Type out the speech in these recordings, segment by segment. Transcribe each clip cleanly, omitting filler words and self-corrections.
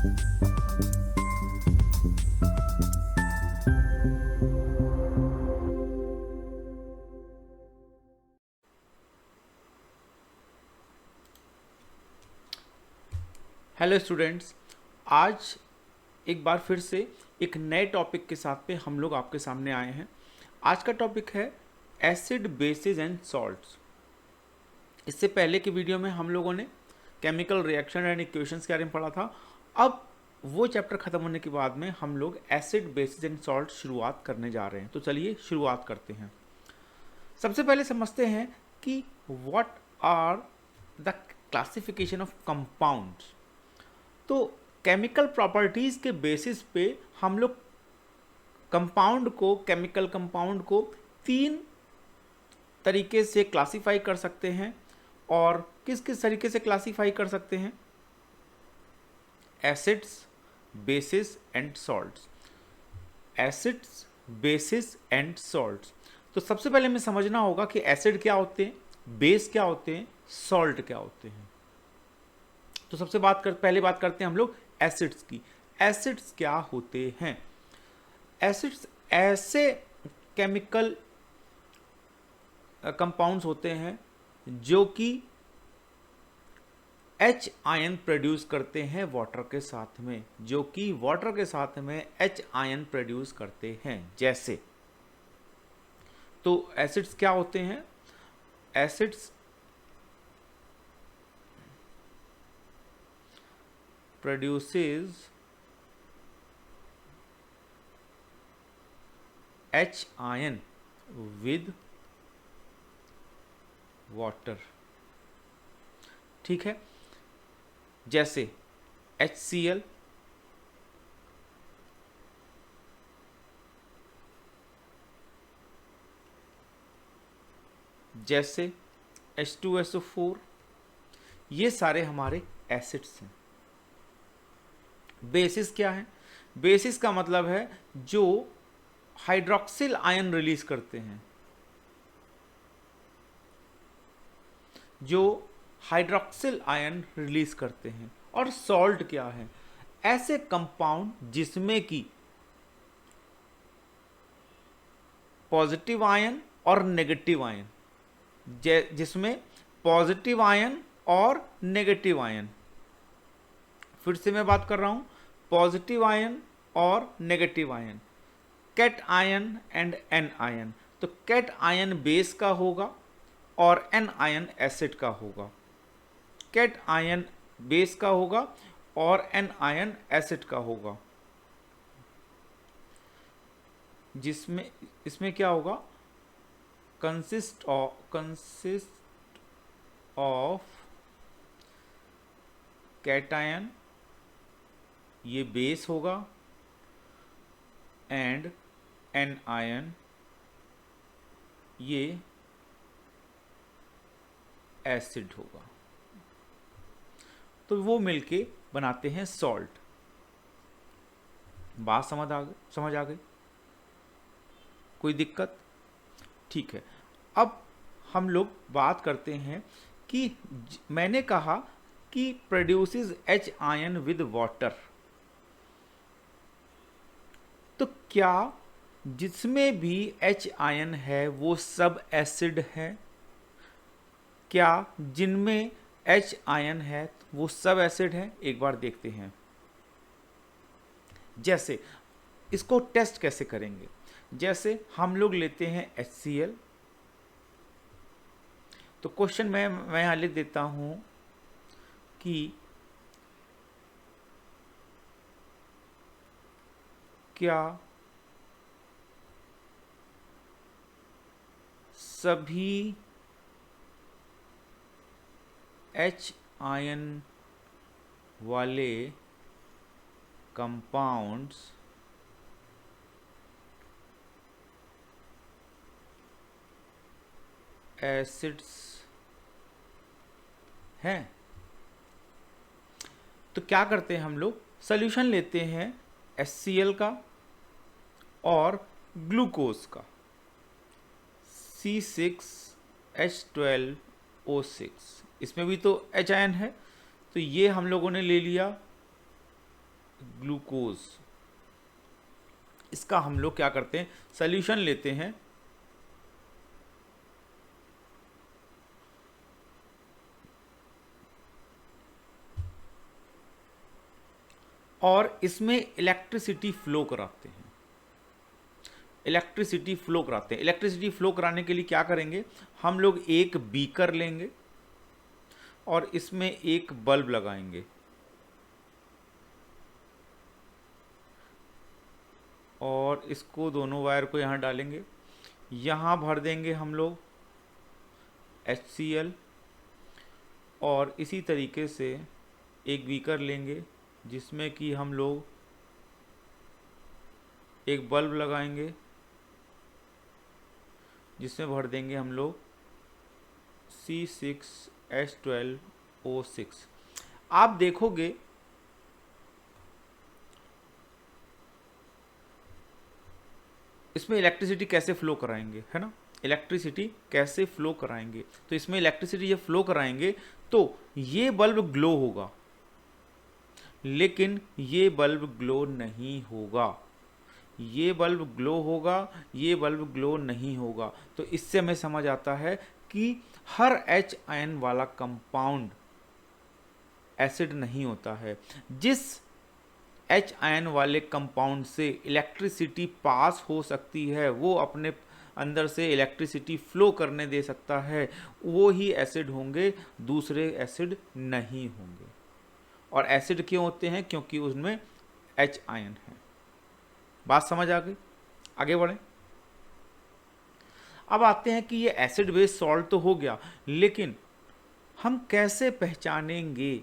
Hello students, आज एक बार फिर से एक नए टॉपिक के साथ पे हम लोग आपके सामने आए हैं। आज का टॉपिक है एसिड, बेसिस एंड सॉल्ट्स। इससे पहले की वीडियो में हम लोगों ने केमिकल रिएक्शन एंड इक्वेशंस के बारे में पढ़ा था। अब वो चैप्टर ख़त्म होने के बाद में हम लोग एसिड, बेसिस एंड सॉल्ट शुरुआत करने जा रहे हैं। तो चलिए शुरुआत करते हैं। सबसे पहले समझते हैं कि what are the classification of compounds. तो केमिकल प्रॉपर्टीज़ के बेसिस पे हम लोग केमिकल कंपाउंड को 3 तरीके से क्लासीफाई कर सकते हैं। और किस किस तरीके से क्लासीफाई कर सकते हैं? Acids, basis and salts. Acids, basis and salts. तो सबसे पहले हमें समझना होगा कि एसिड क्या होते हैं, बेस क्या होते हैं, सॉल्ट क्या होते हैं। तो पहले बात करते हैं हम लोग एसिड्स की। एसिड्स क्या होते हैं? एसिड्स ऐसे केमिकल कंपाउंड्स होते हैं जो कि H आयन प्रोड्यूस करते हैं वाटर के साथ में, H आयन प्रोड्यूस करते हैं। जैसे, तो एसिड्स क्या होते हैं? Acids produces H ion with water। ठीक है, जैसे HCl, जैसे H2SO4, ये सारे हमारे एसिड्स हैं। बेसिस क्या है? बेसिस का मतलब है जो हाइड्रोक्सिल आयन रिलीज करते हैं, और सॉल्ट क्या है? ऐसे कंपाउंड जिसमें कि पॉजिटिव आयन और नेगेटिव आयन, फिर से मैं बात कर रहा हूं, पॉजिटिव आयन और negative ion, cation and anion. तो कैट आयन बेस का होगा और एन आयन एसिड का होगा। कैट आयन बेस का होगा और एन आयन एसिड का होगा। इसमें क्या होगा? कंसिस्ट ऑफ कैटायन, ये बेस होगा, एंड एन आयन, ये एसिड होगा। तो वो मिलके बनाते हैं सॉल्ट। बात समझ आ गई? कोई दिक्कत? ठीक है, अब हम लोग बात करते हैं कि मैंने कहा कि produces H ion with water. तो क्या जिसमें भी H आयन है वो सब एसिड है? क्या जिनमें H आयन है वो सब एसिड है? एक बार देखते हैं। जैसे, इसको टेस्ट कैसे करेंगे? जैसे हम लोग लेते हैं HCl। तो क्वेश्चन मैं यहां लिख देता हूं कि क्या सभी H आयन वाले कंपाउंड्स एसिड्स हैं? तो क्या करते हैं हम लोग? सॉल्यूशन लेते हैं HCl का और ग्लूकोज का, C6H12O6। इसमें भी तो H आयन है, तो ये हम लोगों ने ले लिया ग्लूकोज। इसका हम लोग क्या करते हैं, सॉल्यूशन लेते हैं और इसमें इलेक्ट्रिसिटी फ्लो कराते हैं। इलेक्ट्रिसिटी फ्लो कराते हैं। इलेक्ट्रिसिटी फ्लो कराने के लिए क्या करेंगे, हम लोग एक बीकर लेंगे और इसमें एक बल्ब लगाएंगे और इसको दोनों वायर को यहाँ डालेंगे। यहाँ भर देंगे हम लोग HCl और इसी तरीके से एक बीकर लेंगे जिसमें कि हम लोग एक बल्ब लगाएंगे जिसमें भर देंगे हम लोग C6H12O6। आप देखोगे इसमें इलेक्ट्रिसिटी कैसे फ्लो कराएंगे, है ना, इलेक्ट्रिसिटी कैसे फ्लो कराएंगे। तो इसमें इलेक्ट्रिसिटी जब फ्लो कराएंगे तो ये बल्ब ग्लो होगा, लेकिन ये बल्ब ग्लो नहीं होगा। ये बल्ब ग्लो होगा, ये बल्ब ग्लो नहीं होगा। तो इससे हमें समझ आता है कि हर H आयन वाला कंपाउंड एसिड नहीं होता है। जिस H आयन वाले कंपाउंड से इलेक्ट्रिसिटी पास हो सकती है, वो अपने अंदर से इलेक्ट्रिसिटी फ्लो करने दे सकता है, वो ही एसिड होंगे, दूसरे एसिड नहीं होंगे। और एसिड क्यों होते हैं, क्योंकि उसमें H आयन है। बात समझ आ गई, आगे बढ़ें। अब आते हैं कि ये एसिड बेस सॉल्ट तो हो गया, लेकिन हम कैसे पहचानेंगे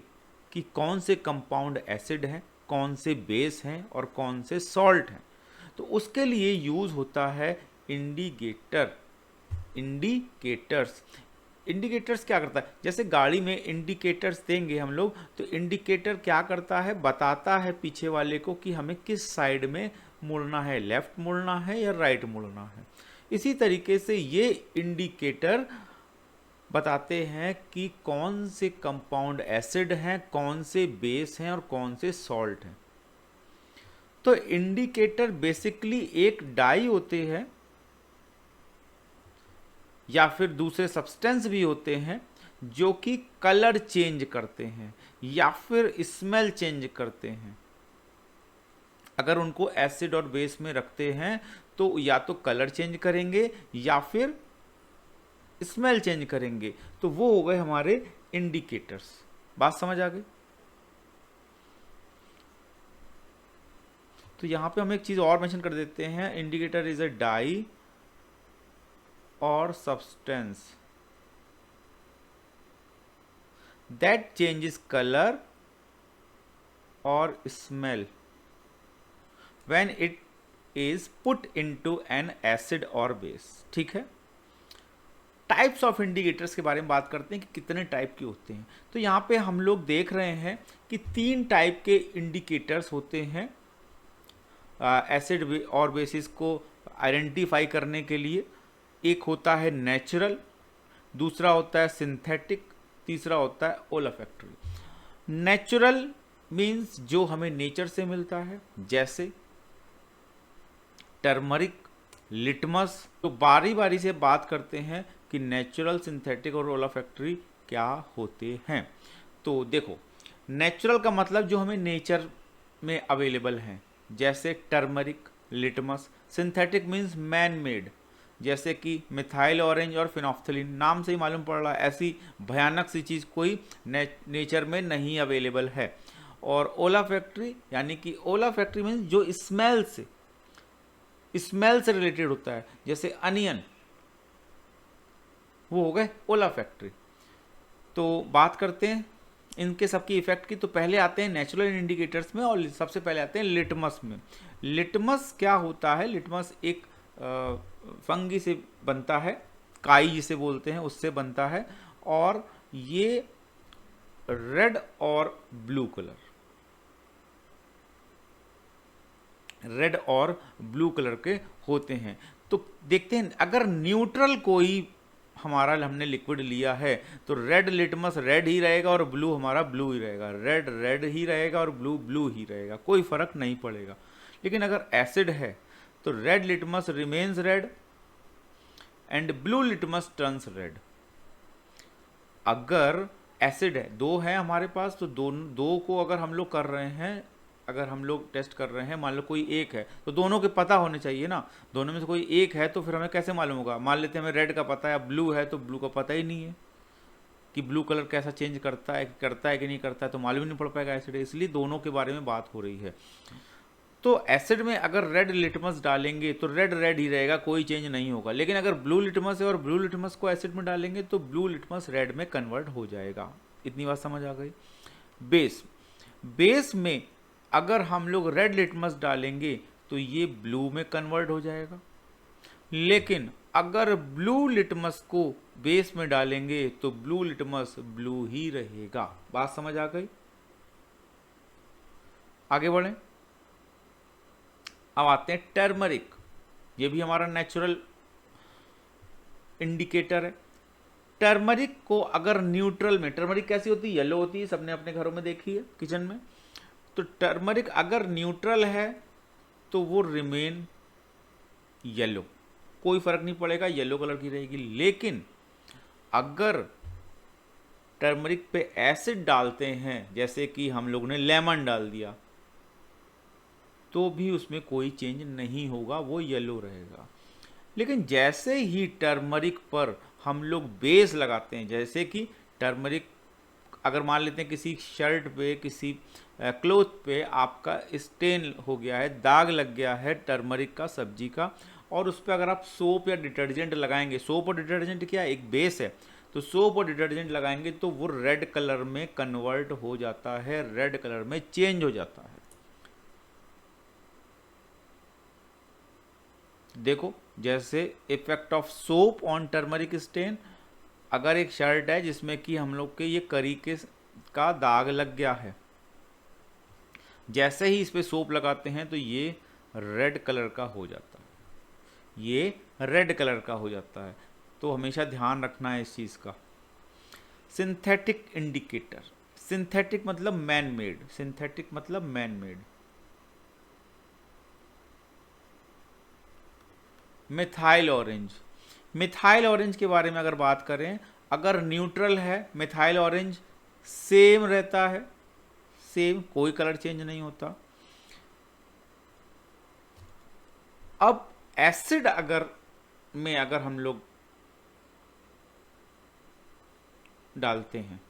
कि कौन से कंपाउंड एसिड हैं, कौन से बेस हैं और कौन से सॉल्ट हैं। तो उसके लिए यूज होता है इंडिकेटर। इंडिकेटर्स क्या करता है, जैसे गाड़ी में इंडिकेटर्स देंगे हम लोग, तो इंडिकेटर क्या करता है, बताता है पीछे वाले को कि हमें किस साइड में मुड़ना है, लेफ्ट मुड़ना है या राइट मुड़ना है। इसी तरीके से ये इंडिकेटर बताते हैं कि कौन से कंपाउंड एसिड हैं, कौन से बेस हैं और कौन से सॉल्ट हैं। तो इंडिकेटर बेसिकली एक डाई होते हैं या फिर दूसरे सब्सटेंस भी होते हैं जो कि कलर चेंज करते हैं या फिर स्मेल चेंज करते हैं। अगर उनको एसिड और बेस में रखते हैं तो या तो कलर चेंज करेंगे या फिर स्मेल चेंज करेंगे। तो वो हो गए हमारे इंडिकेटर्स। बात समझ आ गई। तो यहां पे हम एक चीज और मेंशन कर देते हैं, इंडिकेटर इज अ डाई और सब्सटेंस दैट चेंजेस कलर और smell when it is put into an acid और बेस। ठीक है। टाइप्स ऑफ इंडिकेटर्स के बारे में बात करते हैं कि कितने टाइप के होते हैं। तो यहाँ पे हम लोग देख रहे हैं कि 3 टाइप के इंडिकेटर्स होते हैं एसिड और बेसिस को आइडेंटिफाई करने के लिए। एक होता है नेचुरल, दूसरा होता है सिंथेटिक, तीसरा होता है ओलाफैक्टरी। नेचुरल मीन्स जो हमें नेचर से मिलता है, जैसे टर्मरिक, लिटमस। तो बारी बारी से बात करते हैं कि नेचुरल, सिंथेटिक और ओलाफैक्टरी क्या होते हैं। तो देखो, नेचुरल का मतलब जो हमें नेचर में अवेलेबल हैं, जैसे turmeric, litmus. Synthetic means man made, जैसे कि मिथाइल ऑरेंज और फिनोफ्थलीन। नाम से ही मालूम पड़ रहा है ऐसी भयानक सी चीज़ कोई नेचर में नहीं अवेलेबल है। और ओलाफैक्टरी यानी कि ओलाफैक्टरी मीन्स जो स्मेल से रिलेटेड होता है, जैसे अनियन, वो हो गए ओलाफैक्टरी। तो बात करते हैं इनके सबकी इफेक्ट की। तो पहले आते हैं नेचुरल इंडिकेटर्स में और सबसे पहले आते हैं लिटमस में। लिटमस क्या होता है, लिटमस एक फंगी से बनता है, काई जिसे बोलते हैं उससे बनता है, और ये रेड और ब्लू कलर के होते हैं। तो देखते हैं अगर न्यूट्रल कोई हमारा हमने लिक्विड लिया है तो रेड लिटमस रेड ही रहेगा और ब्लू हमारा ब्लू ही रहेगा, रेड रेड ही रहेगा और ब्लू ब्लू ही रहेगा, कोई फर्क नहीं पड़ेगा। लेकिन अगर एसिड है तो red litmus remains red and blue litmus turns red. अगर एसिड है, दो है हमारे पास, तो दो को अगर हम लोग कर रहे हैं, अगर हम लोग टेस्ट कर रहे हैं, मान लो कोई एक है तो दोनों के पता होने चाहिए ना, दोनों में से कोई एक है तो फिर हमें कैसे मालूम होगा। मान लेते हैं हमें रेड का पता है, ब्लू है तो ब्लू का पता ही नहीं है कि ब्लू कलर कैसा चेंज करता है कि नहीं करता है, तो मालूम ही नहीं पड़ पाएगा एसिड है, इसलिए दोनों के बारे में बात हो रही है। तो एसिड में अगर रेड लिटमस डालेंगे तो रेड रेड ही रहेगा, कोई चेंज नहीं होगा। लेकिन अगर ब्लू लिटमस है और ब्लू लिटमस को एसिड में डालेंगे तो ब्लू लिटमस रेड में कन्वर्ट हो जाएगा। इतनी बात समझ आ गई। बेस में अगर हम लोग रेड लिटमस डालेंगे तो ये ब्लू में कन्वर्ट हो जाएगा, लेकिन अगर ब्लू लिटमस को बेस में डालेंगे तो ब्लू लिटमस ब्लू ही रहेगा। बात समझ आ गई। आगे बढ़ें। अब आते हैं टर्मरिक। ये भी हमारा नेचुरल इंडिकेटर है। टर्मरिक को अगर न्यूट्रल में, टर्मरिक कैसी होती है, येलो होती है, सबने अपने घरों में देखी है किचन में। तो टर्मरिक अगर न्यूट्रल है तो वो रिमेन येलो, कोई फर्क नहीं पड़ेगा, येलो कलर की रहेगी। लेकिन अगर टर्मरिक पे एसिड डालते हैं, जैसे कि हम लोगों ने लेमन डाल दिया, तो भी उसमें कोई चेंज नहीं होगा, वो येलो रहेगा। लेकिन जैसे ही टर्मरिक पर हम लोग बेस लगाते हैं, जैसे कि टर्मरिक अगर मान लेते हैं किसी शर्ट पे, किसी क्लोथ पे आपका स्टेन हो गया है, दाग लग गया है टर्मरिक का, सब्जी का, और उस पर अगर आप सोप या डिटर्जेंट लगाएंगे, सोप और डिटर्जेंट क्या एक बेस है, तो सोप और डिटर्जेंट लगाएंगे तो वो रेड कलर में कन्वर्ट हो जाता है, रेड कलर में चेंज हो जाता है। देखो जैसे effect of soap on turmeric stain, अगर एक शर्ट है जिसमें कि हम लोग के ये करी के का दाग लग गया है, जैसे ही इस पे सोप लगाते हैं तो ये रेड कलर का हो जाता है, ये रेड कलर का हो जाता है। तो हमेशा ध्यान रखना है इस चीज का। सिंथेटिक इंडिकेटर, सिंथेटिक मतलब मैन मेड, सिंथेटिक मतलब man made. Methyl orange, methyl orange के बारे में अगर बात करें, अगर न्यूट्रल है मिथाइल ऑरेंज सेम रहता है, सेम, कोई कलर चेंज नहीं होता। अब एसिड अगर हम लोग डालते हैं,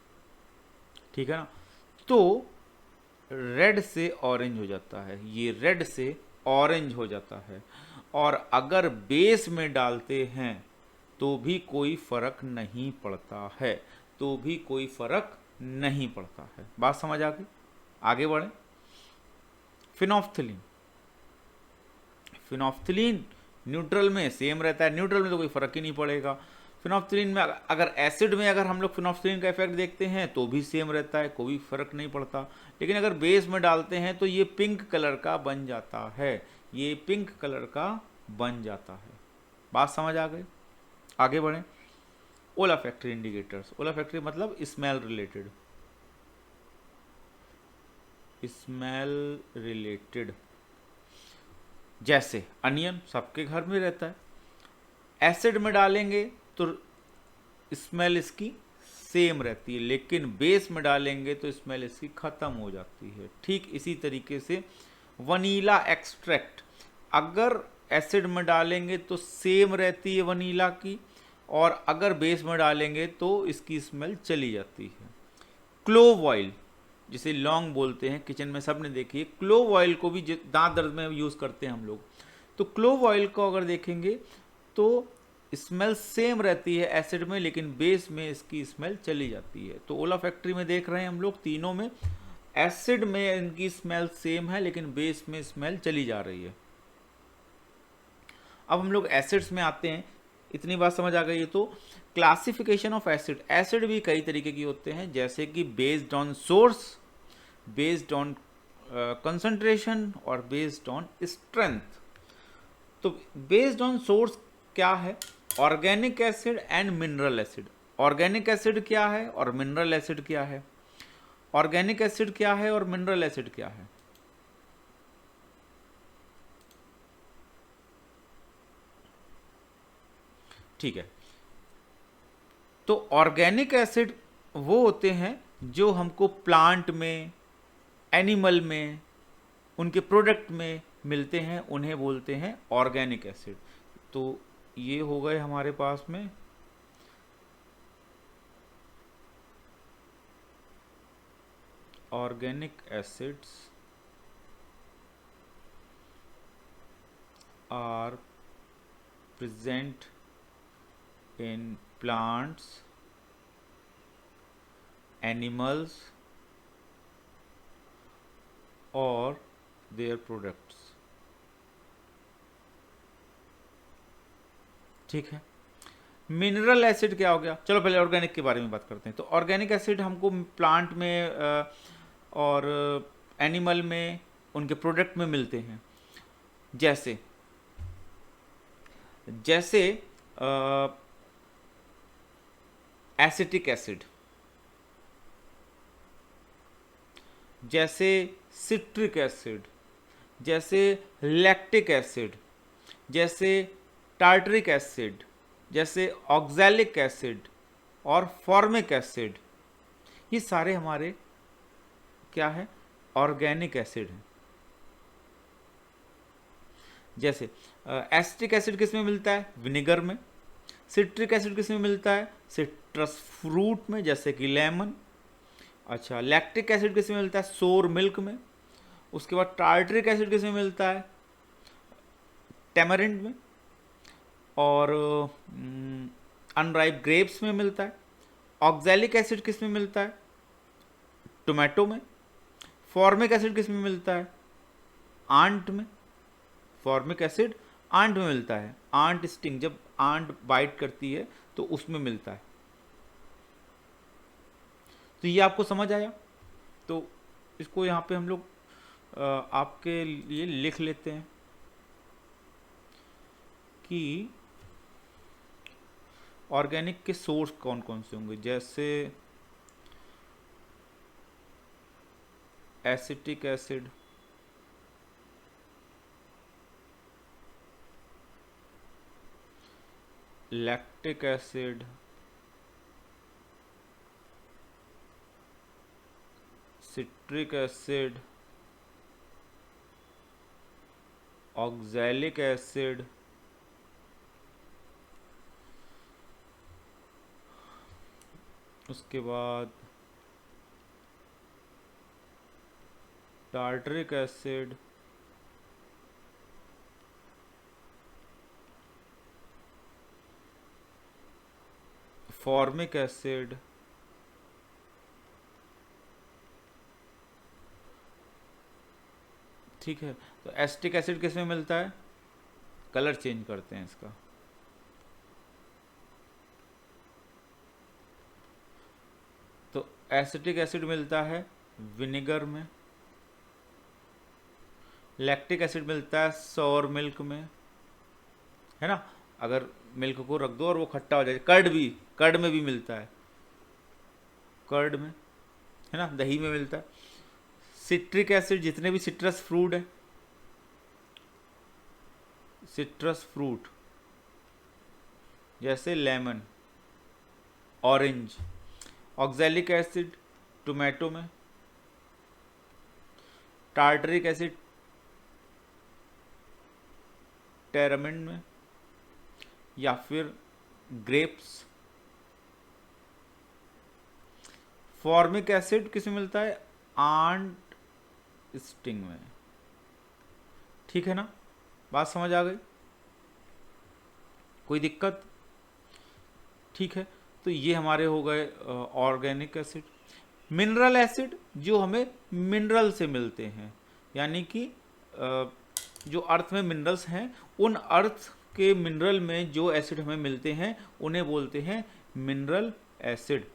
ठीक है ना, तो रेड से ऑरेंज हो जाता है, ये रेड से ऑरेंज हो जाता है। और अगर बेस में डालते हैं तो भी कोई फर्क नहीं पड़ता है, तो भी कोई फर्क नहीं पड़ता है। बात समझ आ गई। आगे बढ़ें। फिनोफ्थिलीन, फिनोफ्थिलीन न्यूट्रल में सेम रहता है, न्यूट्रल में तो कोई फर्क ही नहीं पड़ेगा। फिनोफ्थिलीन में अगर एसिड में अगर हम लोग फिनोफ्थिलीन का इफेक्ट देखते हैं तो भी सेम रहता है, कोई फर्क नहीं पड़ता। लेकिन अगर बेस में डालते हैं तो ये पिंक कलर का बन जाता है, ये पिंक कलर का बन जाता है। बात समझ आ गई। आगे बढ़ें। ओलाफैक्टरी इंडिकेटर्स, ओलाफैक्टरी मतलब स्मेल रिलेटेड, स्मेल रिलेटेड। जैसे अनियन सबके घर में रहता है, एसिड में डालेंगे तो स्मेल इसकी सेम रहती है, लेकिन बेस में डालेंगे तो स्मेल इसकी खत्म हो जाती है। ठीक इसी तरीके से वनीला एक्सट्रैक्ट अगर एसिड में डालेंगे तो सेम रहती है वनीला की, और अगर बेस में डालेंगे तो इसकी स्मेल चली जाती है। क्लोव ऑयल जिसे लौंग बोलते हैं, किचन में सब ने देखी है। क्लोव ऑयल को भी दांत दर्द में यूज़ करते हैं हम लोग, तो क्लोव ऑयल को अगर देखेंगे तो स्मेल सेम रहती है एसिड में, लेकिन बेस में इसकी स्मेल चली जाती है। तो ओलाफैक्टरी में देख रहे हैं हम लोग, तीनों में एसिड में इनकी स्मेल सेम है लेकिन बेस में स्मेल चली जा रही है। अब हम लोग एसिड्स में आते हैं। इतनी बात समझ आ गई है तो क्लासिफिकेशन ऑफ एसिड, एसिड भी कई तरीके की होते हैं, जैसे कि based on source, based on concentration और बेस्ड ऑन स्ट्रेंथ। तो बेस्ड ऑन सोर्स क्या है organic acid and mineral acid. Organic acid क्या है और मिनरल एसिड क्या है? ऑर्गेनिक एसिड क्या है और मिनरल एसिड क्या है? ठीक है, तो ऑर्गेनिक एसिड वो होते हैं जो हमको प्लांट में, एनिमल में, उनके प्रोडक्ट में मिलते हैं, उन्हें बोलते हैं ऑर्गेनिक एसिड। तो ये हो गए हमारे पास में organic acids are present in plants, animals और देयर प्रोडक्ट्स। ठीक है, मिनरल एसिड क्या हो गया? चलो पहले ऑर्गेनिक के बारे में बात करते हैं। तो ऑर्गेनिक एसिड हमको प्लांट में और एनिमल में, उनके प्रोडक्ट में मिलते हैं। जैसे जैसे एसिटिक एसिड, जैसे सिट्रिक एसिड, जैसे लैक्टिक एसिड, जैसे टार्टरिक एसिड, जैसे ऑक्सैलिक एसिड और फॉर्मिक एसिड, ये सारे हमारे क्या है? ऑर्गेनिक एसिड हैं। जैसे एसिटिक एसिड किस में मिलता है? विनेगर में। सिट्रिक एसिड किस में मिलता है? सिट्रस फ्रूट में, जैसे कि लेमन। अच्छा, लैक्टिक एसिड किस में मिलता है? सोर मिल्क में। उसके बाद टार्टरिक एसिड किस में मिलता है? टैमरिंड में। और अनराइप ग्रेप्स में मिलता है। ऑक्सैलिक एसिड किस में मिलता है? टोमेटो में। फॉर्मिक एसिड किस में मिलता है? आंट में। फॉर्मिक एसिड आंट में मिलता है। आंट स्टिंग, जब आंट बाइट करती है तो उसमें मिलता है। तो ये आपको समझ आया? तो इसको यहाँ पे हम लोग आपके लिए लिख लेते हैं कि ऑर्गेनिक के सोर्स कौन कौन से होंगे। जैसे acetic acid, lactic acid, citric acid, oxalic acid, उसके बाद टार्टरिक एसिड, फॉर्मिक एसिड, ठीक है। तो एसिटिक एसिड किस में मिलता है? कलर चेंज करते हैं इसका। तो एसिटिक एसिड मिलता है विनेगर में। लैक्टिक एसिड मिलता है सोर मिल्क में, है ना। अगर मिल्क को रख दो और वो खट्टा हो जाए। कर्ड में भी मिलता है, कर्ड में, है ना, दही में मिलता है। सिट्रिक एसिड, जितने भी सिट्रस फ्रूट है, सिट्रस फ्रूट जैसे lemon, orange. Oxalic acid tomato में। टार्टरिक एसिड टैरामिंड में या फिर ग्रेप्स। फॉर्मिक एसिड किस में मिलता है? आंट स्टिंग में। ठीक है ना, बात समझ आ गई? कोई दिक्कत? ठीक है, तो ये हमारे हो गए ऑर्गेनिक एसिड। मिनरल एसिड जो हमें मिनरल से मिलते हैं, यानी कि जो अर्थ में मिनरल्स हैं, उन अर्थ के मिनरल में जो एसिड हमें मिलते हैं उन्हें बोलते हैं मिनरल एसिड।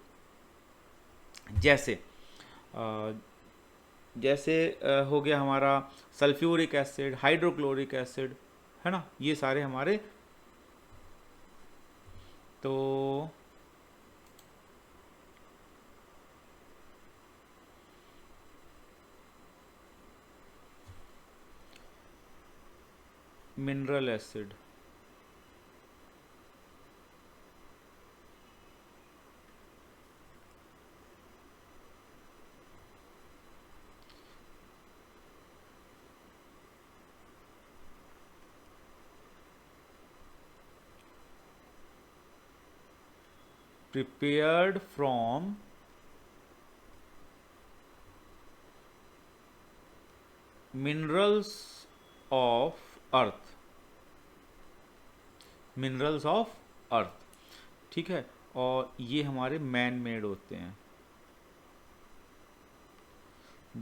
जैसे हो गया हमारा सल्फ्यूरिक एसिड, हाइड्रोक्लोरिक एसिड, है ना। ये सारे हमारे तो mineral acid, prepared from minerals of earth, minerals of earth, ठीक है। और ये हमारे मैन मेड होते हैं,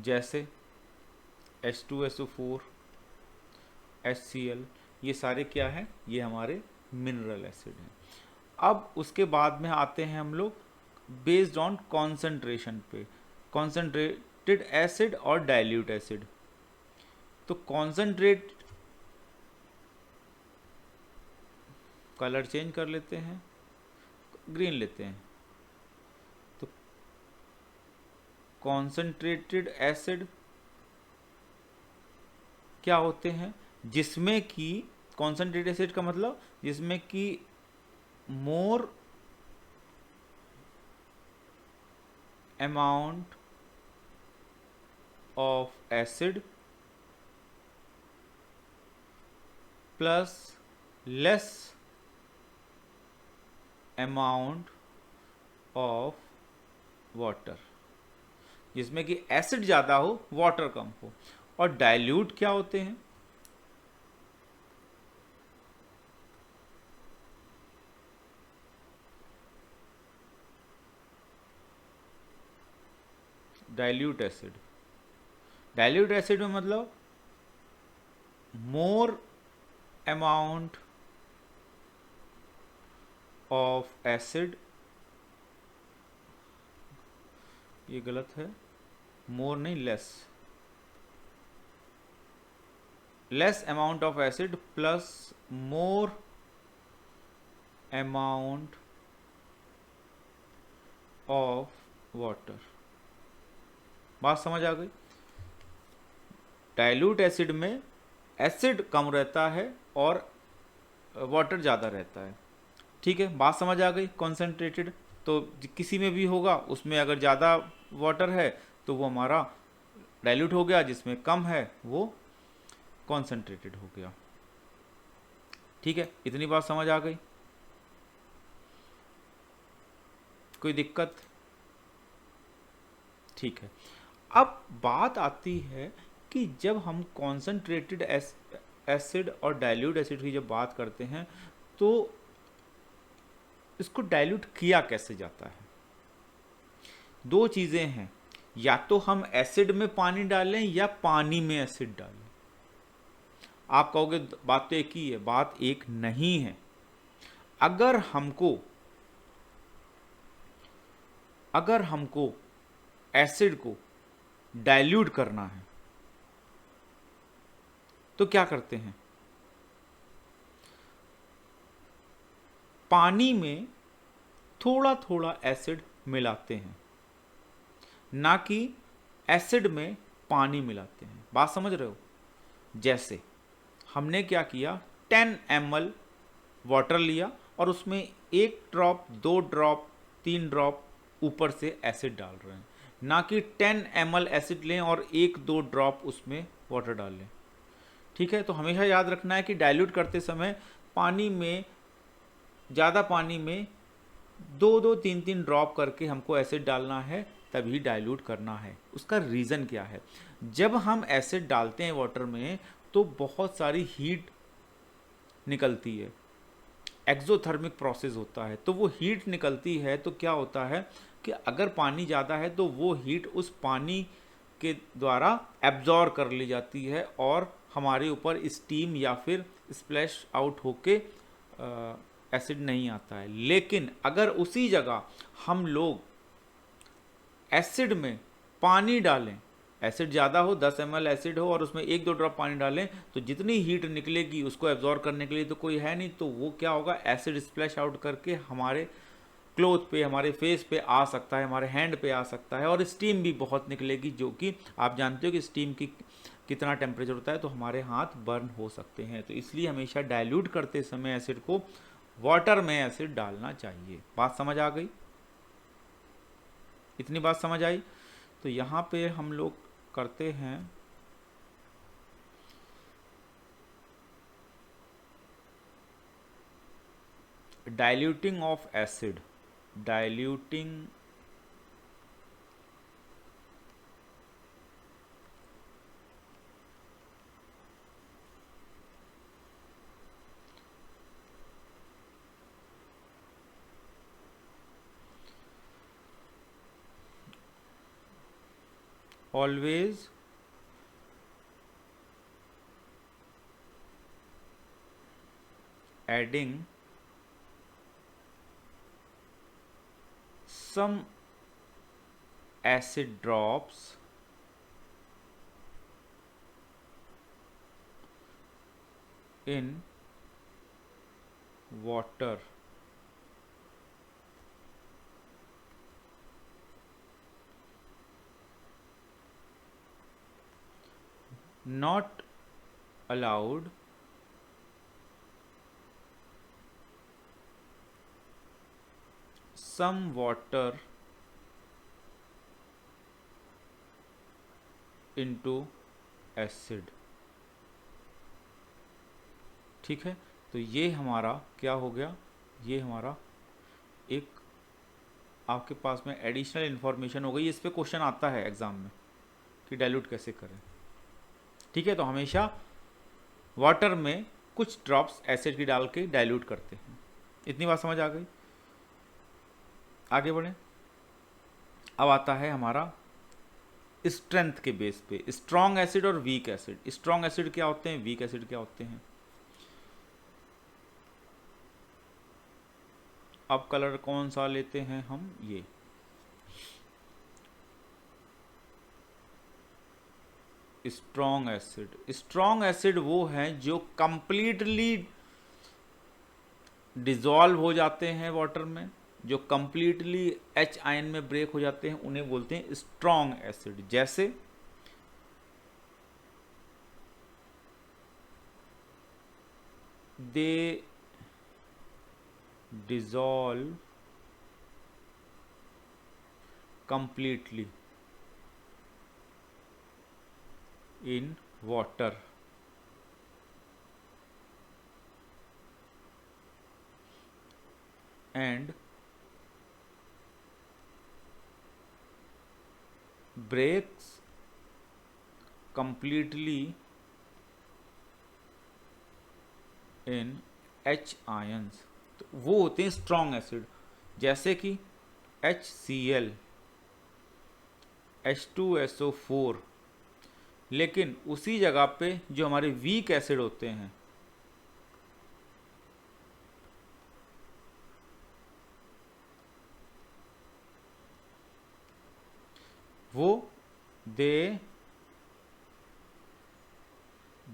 जैसे H2SO4, HCl, ये सारे क्या हैं, ये हमारे मिनरल एसिड हैं। अब उसके बाद में आते हैं हम लोग बेस्ड ऑन कॉन्सेंट्रेशन पे, कॉन्सेंट्रेटेड एसिड और डाइल्यूट एसिड। तो कॉन्सेंट्रेट, कलर चेंज कर लेते हैं, ग्रीन लेते हैं। तो कॉन्सेंट्रेटेड एसिड क्या होते हैं, जिसमें कि कॉन्सेंट्रेटेड एसिड का मतलब जिसमें कि more amount of acid plus less amount of water, जिसमें कि एसिड ज़्यादा हो वाटर कम हो। और डाइल्यूट क्या होते हैं, डाइल्यूट एसिड, डाइल्यूट एसिड में मतलब मोर अमाउंट ऑफ एसिड, ये गलत है, मोर नहीं less, less amount of acid plus more amount of water. बात समझ आ गई। डाइल्यूट एसिड में एसिड कम रहता है और वाटर ज़्यादा रहता है, ठीक है, बात समझ आ गई। कॉन्सेंट्रेटेड तो किसी में भी होगा, उसमें अगर ज़्यादा वाटर है तो वो हमारा डाइल्यूट हो गया, जिसमें कम है वो कॉन्सेंट्रेटेड हो गया, ठीक है। इतनी बात समझ आ गई, कोई दिक्कत, ठीक है। अब बात आती है कि जब हम कॉन्सेंट्रेटेड एसिड और डाइल्यूट एसिड की जब बात करते हैं तो इसको डाइल्यूट किया कैसे जाता है। दो चीज़ें हैं, या तो हम एसिड में पानी डालें या पानी में एसिड डालें। आप कहोगे बात तो एक ही है, बात एक नहीं है। अगर हमको एसिड को डाइल्यूट करना है तो क्या करते हैं, पानी में थोड़ा थोड़ा एसिड मिलाते हैं, ना कि एसिड में पानी मिलाते हैं। बात समझ रहे हो। जैसे हमने क्या किया, 10 ml वाटर लिया और उसमें 1 ड्रॉप 2 ड्रॉप 3 ड्रॉप ऊपर से एसिड डाल रहे हैं, ना कि 10 ml एसिड लें और 1-2 ड्रॉप उसमें वाटर डाल लें, ठीक है। तो हमेशा याद रखना है कि डाइल्यूट करते समय पानी में, ज़्यादा पानी में 2-2 3-3 ड्रॉप करके हमको एसिड डालना है, तभी डाइल्यूट करना है। उसका रीज़न क्या है, जब हम एसिड डालते हैं वाटर में तो बहुत सारी हीट निकलती है, एक्सोथर्मिक प्रोसेस होता है। तो वो हीट निकलती है तो क्या होता है कि अगर पानी ज़्यादा है तो वो हीट उस पानी के द्वारा एब्जॉर्ब कर ली जाती है और हमारे ऊपर स्टीम या फिर स्प्लैश आउट होके एसिड नहीं आता है। लेकिन अगर उसी जगह हम लोग एसिड में पानी डालें एसिड ज़्यादा हो, 10 ml एसिड हो और उसमें 1-2 ड्रॉप पानी डालें तो जितनी हीट निकलेगी उसको एब्जॉर्ब करने के लिए तो कोई है नहीं, तो वो क्या होगा, एसिड स्प्लैश आउट करके हमारे क्लोथ पे, हमारे फेस पे आ सकता है, हमारे हैंड पे आ सकता है, और स्टीम भी बहुत निकलेगी, जो कि आप जानते हो कि स्टीम की कितना टेम्परेचर होता है, तो हमारे हाथ बर्न हो सकते हैं। तो इसलिए हमेशा डाइल्यूट करते समय एसिड को वाटर में एसिड डालना चाहिए। बात समझ आ गई? इतनी बात समझ आई? तो यहाँ पे हम लोग करते हैं diluting of acid. Diluting always adding some acid drops in water not allowed some water into acid। ठीक है, तो ये हमारा क्या हो गया, ये हमारा एक आपके पास में एडिशनल इन्फॉर्मेशन हो गई। इस पे क्वेश्चन आता है एग्जाम में कि डाइल्यूट कैसे करें। ठीक है, तो हमेशा वाटर में कुछ ड्रॉप्स एसिड की डाल के डाइल्यूट करते हैं। इतनी बात समझ आ गई? आगे बढ़ें। अब आता है हमारा स्ट्रेंथ के बेस पे स्ट्रॉन्ग एसिड और वीक एसिड। स्ट्रॉन्ग एसिड क्या होते हैं, वीक एसिड क्या होते हैं। अब कलर कौन सा लेते हैं हम, ये स्ट्रॉन्ग एसिड। स्ट्रॉन्ग एसिड वो हैं जो कंप्लीटली डिजॉल्व हो जाते हैं वाटर में, जो कंप्लीटली H आयन में ब्रेक हो जाते हैं, उन्हें बोलते हैं स्ट्रॉन्ग एसिड। जैसे दे dissolve completely in water and breaks completely in H ions। तो वो होते हैं स्ट्रॉन्ग एसिड, जैसे कि HCl, H2SO4। लेकिन उसी जगह पे जो हमारे वीक एसिड होते हैं, वो they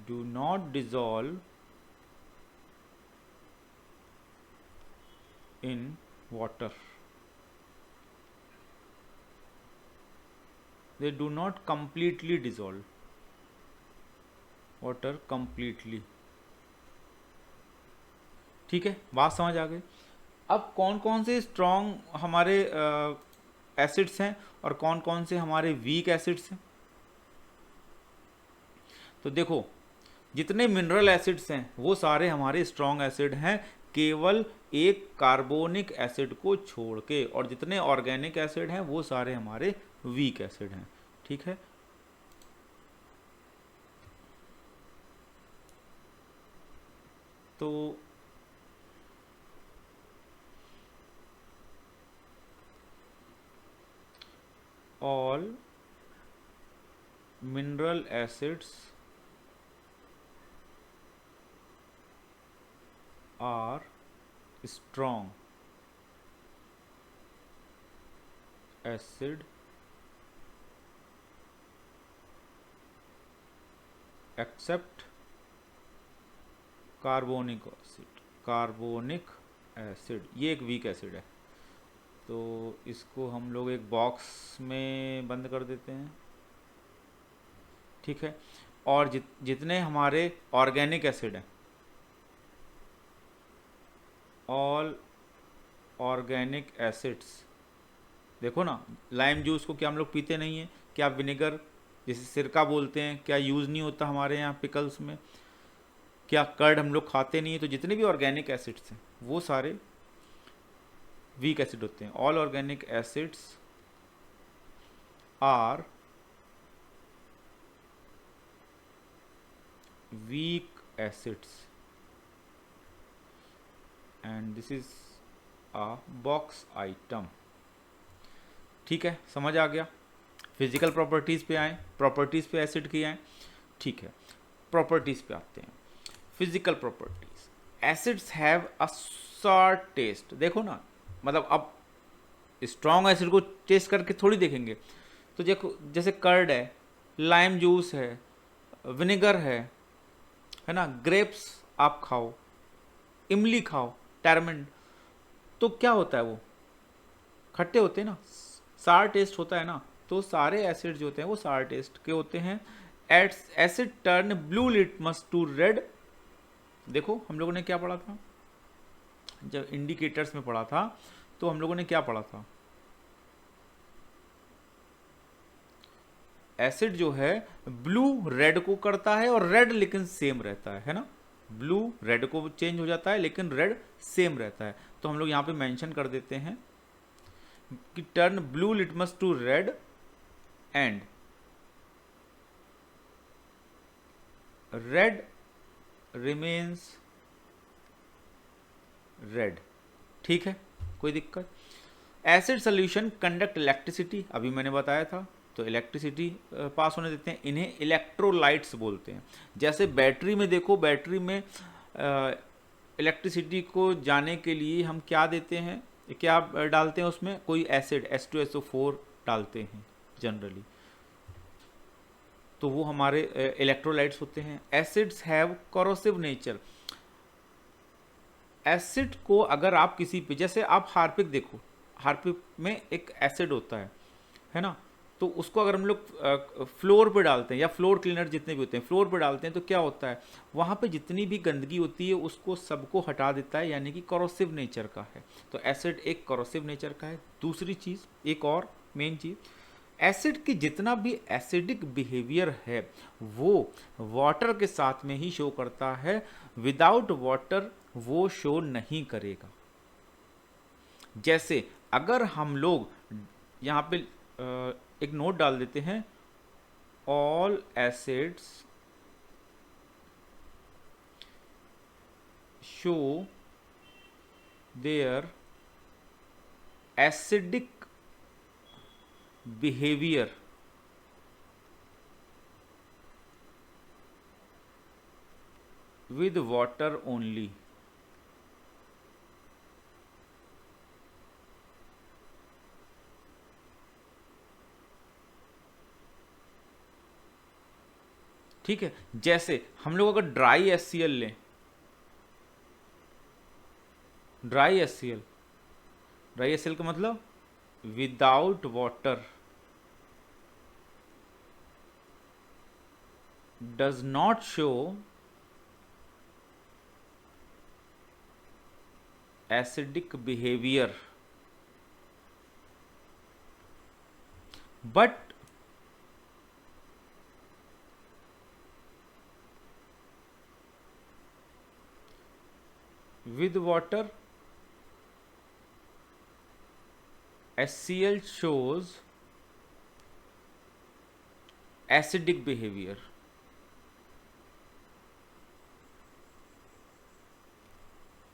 do not dissolve in water, they do not completely dissolve water completely। ठीक है, बात समझ आ गई? अब कौन कौन से स्ट्रॉन्ग हमारे एसिड्स हैं और कौन कौन से हमारे वीक एसिड्स हैं। तो देखो, जितने मिनरल एसिड्स हैं वो सारे हमारे स्ट्रॉन्ग एसिड हैं, केवल एक कार्बोनिक एसिड को छोड़ के, और जितने ऑर्गेनिक एसिड हैं वो सारे हमारे वीक एसिड हैं। ठीक है, तो all mineral acids are strong acid except carbonic acid, carbonic acid ये एक वीक एसिड है, तो इसको हम लोग एक बॉक्स में बंद कर देते हैं, ठीक है। और जितने हमारे ऑर्गेनिक एसिड हैं, ऑल ऑर्गेनिक एसिड्स, देखो ना, लाइम जूस को क्या हम लोग पीते नहीं हैं, क्या विनेगर जिसे सिरका बोलते हैं क्या यूज़ नहीं होता हमारे यहाँ पिकल्स में, क्या कर्ड हम लोग खाते नहीं हैं। तो जितने भी ऑर्गेनिक एसिड्स हैं वो सारे वीक एसिड होते हैं। All organic acids are weak acids and this is a box item, ठीक है, समझ आ गया। फिजिकल प्रॉपर्टीज़ पे आए, प्रॉपर्टीज़ पे एसिड की आए, ठीक है। प्रॉपर्टीज़ पे आते हैं, physical properties. Acids have a sour taste, देखो ना, मतलब अब स्ट्रॉन्ग एसिड को टेस्ट करके थोड़ी देखेंगे, तो देखो जैसे कर्ड है, लाइम जूस है, विनेगर है ना, ग्रेप्स आप खाओ, इमली खाओ, टैरमेंट, तो क्या होता है वो खट्टे होते हैं ना, सार टेस्ट होता है ना। तो सारे एसिड जो होते हैं वो सार टेस्ट के होते हैं। Acid turn blue litmus to red, देखो हम लोगों ने क्या पढ़ा था जब इंडिकेटर्स में पढ़ा था, तो हम लोगों ने क्या पढ़ा था, एसिड जो है ब्लू रेड को करता है और रेड लेकिन सेम रहता है ना, ब्लू रेड को चेंज हो जाता है लेकिन रेड सेम रहता है। तो हम लोग यहाँ पे मेंशन कर देते हैं कि turn blue litmus to red and red remains red, ठीक है, कोई दिक्कत। एसिड सोल्यूशन कंडक्ट इलेक्ट्रिसिटी, अभी मैंने बताया था, तो इलेक्ट्रिसिटी पास होने देते हैं, इन्हें इलेक्ट्रोलाइट्स बोलते हैं। जैसे बैटरी में देखो, बैटरी में इलेक्ट्रिसिटी को जाने के लिए हम क्या देते हैं, क्या डालते हैं उसमें, कोई एसिड H2SO4 डालते हैं जनरली, तो वो हमारे इलेक्ट्रोलाइट्स होते हैं। Acids have corrosive nature, acid को अगर आप किसी पे, जैसे आप हार्पिक देखो, हार्पिक में एक एसिड होता है ना, तो उसको अगर हम लोग फ्लोर पे डालते हैं, या फ्लोर क्लीनर जितने भी होते हैं फ्लोर पे डालते हैं, तो क्या होता है वहाँ पे जितनी भी गंदगी होती है उसको सबको हटा देता है, यानी कि कोरोसिव नेचर का है। तो एसिड एक कोरोसिव नेचर का है। दूसरी चीज़, एक और मेन चीज़, एसिड की जितना भी एसिडिक बिहेवियर है वो वाटर के साथ में ही शो करता है, विदाउट वाटर वो शो नहीं करेगा। जैसे अगर हम लोग यहाँ पे एक नोट डाल देते हैं, all acids show their acidic behaviour with water only, ठीक है। जैसे हम लोग अगर ड्राई HCl लें, ड्राई HCl का मतलब without water, does not show acidic behaviour, but with water HCl shows acidic behavior,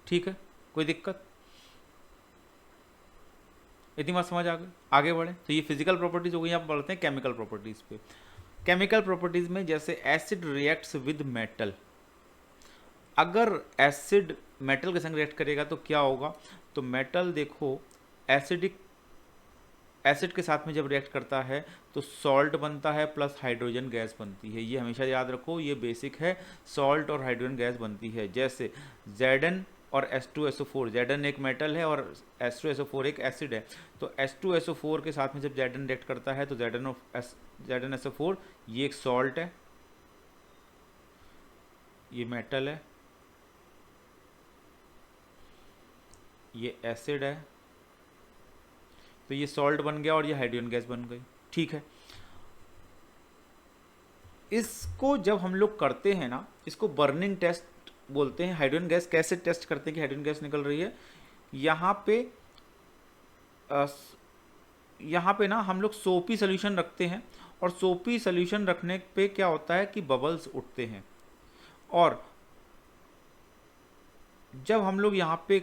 ठीक है, कोई दिक्कत, इतनी बात समझ आ गई। आगे बढ़े तो ये फिजिकल प्रॉपर्टीज हो गई। आप बढ़ते हैं केमिकल प्रॉपर्टीज पे। केमिकल प्रॉपर्टीज में जैसे एसिड रिएक्ट्स विद मेटल, अगर एसिड मेटल के संग रिएक्ट करेगा तो क्या होगा, तो मेटल देखो एसिडिक एसिड के साथ में जब रिएक्ट करता है तो सॉल्ट बनता है प्लस हाइड्रोजन गैस बनती है। ये हमेशा याद रखो, ये बेसिक है, सॉल्ट और हाइड्रोजन गैस बनती है। जैसे Zn और H2SO4, Zn एक मेटल है और H2SO4 एक एसिड है। तो H2SO4 के साथ में जब Zn रिएक्ट करता है तो ZnSO4 ये एक सॉल्ट है, ये मेटल है, ये एसिड है, तो ये सॉल्ट बन गया और ये हाइड्रोजन गैस बन गई। ठीक है, इसको जब हम लोग करते हैं ना, इसको बर्निंग टेस्ट बोलते हैं। हाइड्रोजन गैस कैसे टेस्ट करते हैं कि हाइड्रोजन गैस निकल रही है? यहाँ पे ना हम लोग सोपी सोल्यूशन रखते हैं, और सोपी सोल्यूशन रखने पे क्या होता है कि बबल्स उठते हैं। और जब हम लोग यहाँ पे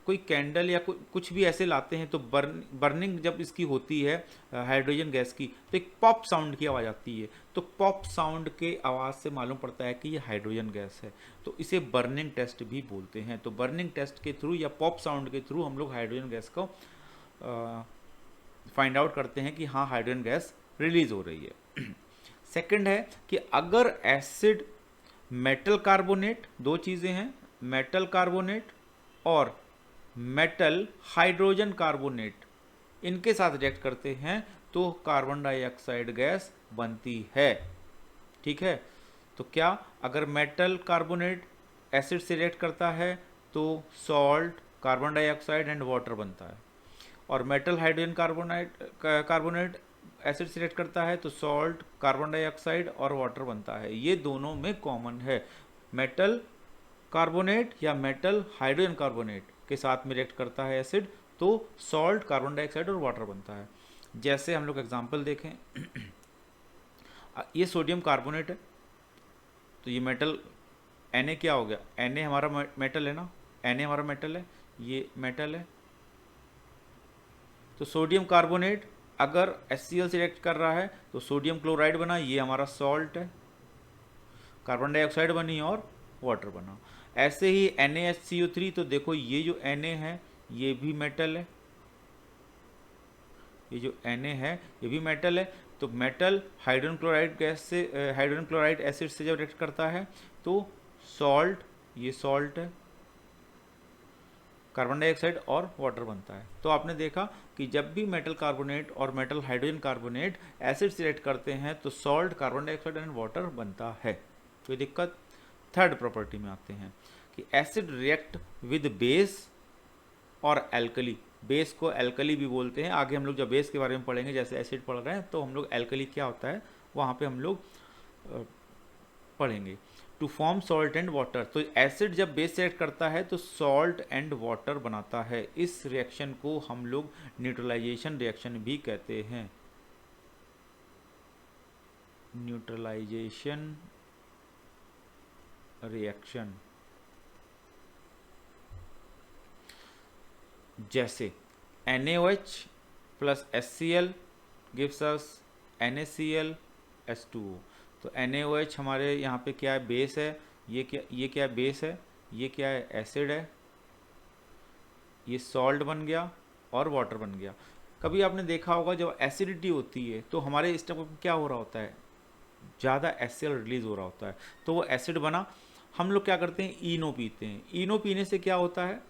कोई कैंडल या कुछ भी ऐसे लाते हैं तो बर्निंग जब इसकी होती है हाइड्रोजन गैस की, तो एक पॉप साउंड की आवाज़ आती है। तो पॉप साउंड के आवाज़ से मालूम पड़ता है कि ये हाइड्रोजन गैस है, तो इसे बर्निंग टेस्ट भी बोलते हैं। तो बर्निंग टेस्ट के थ्रू या पॉप साउंड के थ्रू हम लोग हाइड्रोजन गैस को फाइंड आउट करते हैं कि हाँ हाइड्रोजन गैस रिलीज हो रही है। सेकंड है कि अगर एसिड मेटल कार्बोनेट, दो चीज़ें हैं, मेटल कार्बोनेट और मेटल हाइड्रोजन कार्बोनेट, इनके साथ रिएक्ट करते हैं तो कार्बन डाइऑक्साइड गैस बनती है। ठीक है, तो क्या अगर मेटल कार्बोनेट एसिड से रिएक्ट करता है तो salt, carbon dioxide and water बनता है, और मेटल हाइड्रोजन कार्बोनेट एसिड से रिएक्ट करता है तो सॉल्ट, कार्बन डाइऑक्साइड और वाटर बनता है। ये दोनों में कॉमन है। मेटल कार्बोनेट या मेटल हाइड्रोजन कार्बोनेट के साथ में रिएक्ट करता है एसिड तो सॉल्ट, कार्बन डाइऑक्साइड और वाटर बनता है। जैसे हम लोग एग्जांपल देखें, ये सोडियम कार्बोनेट है, तो ये मेटल Na क्या हो गया? Na हमारा मेटल है ना, Na हमारा मेटल है, ये मेटल है। तो सोडियम कार्बोनेट अगर HCl से रिएक्ट कर रहा है तो सोडियम क्लोराइड बना, ये हमारा सॉल्ट है, कार्बन डाइऑक्साइड बनी और वाटर बना। ऐसे ही NaHCO3, तो देखो ये जो Na है ये भी मेटल है, ये जो Na है ये भी मेटल है। तो मेटल हाइड्रोजन क्लोराइड गैस से, हाइड्रोजन क्लोराइड एसिड से जब रिएक्ट करता है तो सॉल्ट, ये सॉल्ट है, कार्बन डाइऑक्साइड और वाटर बनता है। तो आपने देखा कि जब भी मेटल कार्बोनेट और मेटल हाइड्रोजन कार्बोनेट एसिड से रिएक्ट करते हैं तो salt, carbon dioxide and water बनता है। कोई दिक्कत? थर्ड प्रॉपर्टी में आते हैं कि एसिड रिएक्ट विद बेस और एल्कली। बेस को एल्कली भी बोलते हैं। आगे हम लोग जब बेस के बारे में पढ़ेंगे, जैसे एसिड पढ़ रहे हैं तो हम लोग एल्कली क्या होता है वहाँ पे हम लोग पढ़ेंगे। To form salt and water, तो एसिड जब बेस से रिएक्ट करता है तो सॉल्ट एंड वाटर बनाता है। इस रिएक्शन को हम लोग न्यूट्रलाइजेशन रिएक्शन भी कहते हैं। न्यूट्रलाइजेशन रिएक्शन, जैसे NaOH plus HCl gives us NaCl H2O। तो NaOH हमारे यहाँ पे क्या है? बेस है। ये क्या है? बेस है। ये क्या है? एसिड है। ये सॉल्ट बन गया और वाटर बन गया। कभी आपने देखा होगा जब एसिडिटी होती है तो हमारे स्टमक में क्या हो रहा होता है? ज़्यादा HCl रिलीज हो रहा होता है, तो वो एसिड बना। हम लोग क्या करते हैं? इनो पीते हैं। इनो पीने से क्या होता है?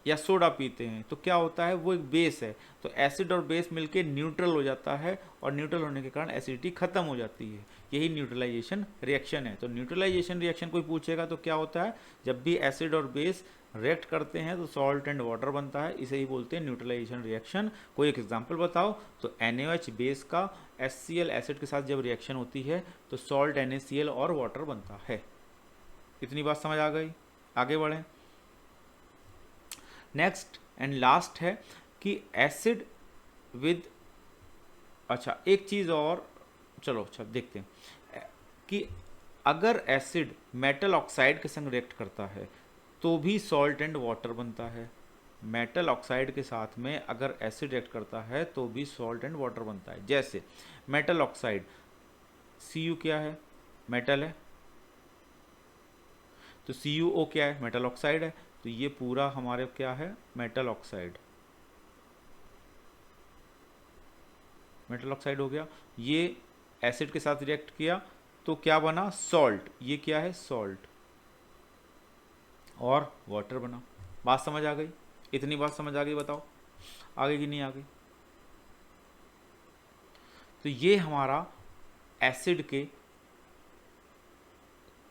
या सोडा पीते हैं तो क्या होता है? वो एक बेस है, तो एसिड और बेस मिलके न्यूट्रल हो जाता है, और न्यूट्रल होने के कारण एसिडिटी खत्म हो जाती है। यही न्यूट्रलाइजेशन रिएक्शन है। तो न्यूट्रलाइजेशन रिएक्शन कोई पूछेगा तो क्या होता है? जब भी एसिड और बेस रिएक्ट करते हैं तो सॉल्ट एंड वाटर बनता है, इसे ही बोलते हैं न्यूट्रलाइजेशन रिएक्शन। कोई एक एग्जाम्पल बताओ। तो NaOH बेस का HCl एसिड के साथ जब रिएक्शन होती है तो सॉल्ट, NaCl और वाटर बनता है। इतनी बात समझ आ गई? आगे बढ़ें। नेक्स्ट एंड लास्ट है कि एसिड विद, अच्छा एक चीज़ और, चलो अच्छा देखते हैं कि अगर एसिड मेटल ऑक्साइड के संग रिएक्ट करता है तो भी सॉल्ट एंड वाटर बनता है। मेटल ऑक्साइड के साथ में अगर एसिड रिएक्ट करता है तो भी सॉल्ट एंड वाटर बनता है। जैसे मेटल ऑक्साइड, Cu क्या है? मेटल है, तो CuO क्या है? मेटल ऑक्साइड है। तो ये पूरा हमारे क्या है? Metal oxide. मेटल ऑक्साइड हो गया। ये एसिड के साथ रिएक्ट किया तो क्या बना, सॉल्ट। ये क्या है, सॉल्ट, और वाटर बना। बात समझ आ गई? इतनी बात समझ आ गई, बताओ आगे की नहीं आ गई? तो ये हमारा एसिड के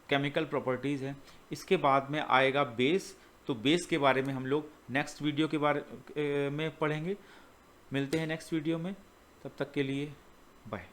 केमिकल प्रॉपर्टीज़ हैं। इसके बाद में आएगा बेस। तो बेस के बारे में हम लोग नेक्स्ट वीडियो के बारे में पढ़ेंगे। मिलते हैं नेक्स्ट वीडियो में, तब तक के लिए बाय।